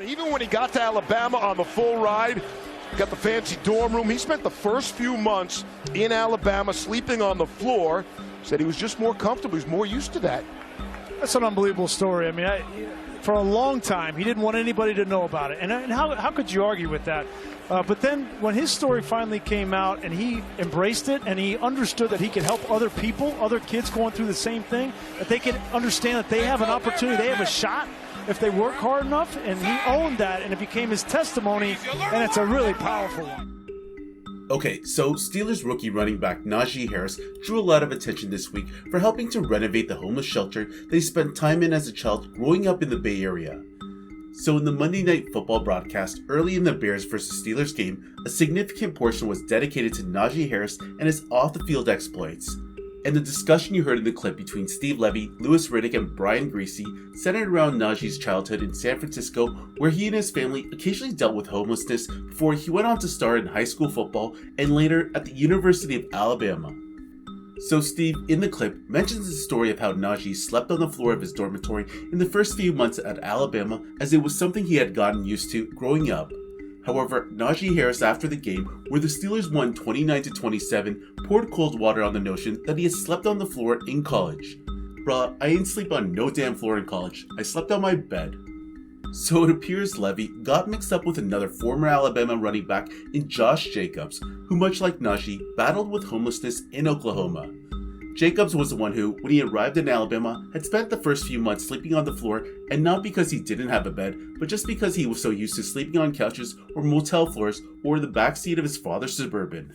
Even when he got to Alabama on the full ride, got the fancy dorm room, he spent the first few months in Alabama sleeping on the floor. Said he was just more comfortable. He was more used to that. That's an unbelievable story. I mean, for a long time, he didn't want anybody to know about it. And how could you argue with that? But then when his story finally came out and he embraced it and he understood that he could help other people, other kids going through the same thing, that they can understand that they have an opportunity, they have a shot if they work hard enough, and he owned that, and it became his testimony, and it's a really powerful one. Okay, so Steelers rookie running back Najee Harris drew a lot of attention this week for helping to renovate the homeless shelter that he spent time in as a child growing up in the Bay Area. So in the Monday Night Football broadcast early in the Bears vs. Steelers game, a significant portion was dedicated to Najee Harris and his off-the-field exploits. And the discussion you heard in the clip between Steve Levy, Louis Riddick, and Brian Greasy centered around Najee's childhood in San Francisco, where he and his family occasionally dealt with homelessness before he went on to star in high school football and later at the University of Alabama. So Steve, in the clip, mentions the story of how Najee slept on the floor of his dormitory in the first few months at Alabama, as it was something he had gotten used to growing up. However, Najee Harris after the game, where the Steelers won 29-27, poured cold water on the notion that he had slept on the floor in college. Bruh, I ain't sleep on no damn floor in college, I slept on my bed. So it appears Levy got mixed up with another former Alabama running back in Josh Jacobs, who much like Najee, battled with homelessness in Oklahoma. Jacobs was the one who, when he arrived in Alabama, had spent the first few months sleeping on the floor, and not because he didn't have a bed, but just because he was so used to sleeping on couches or motel floors or the backseat of his father's Suburban.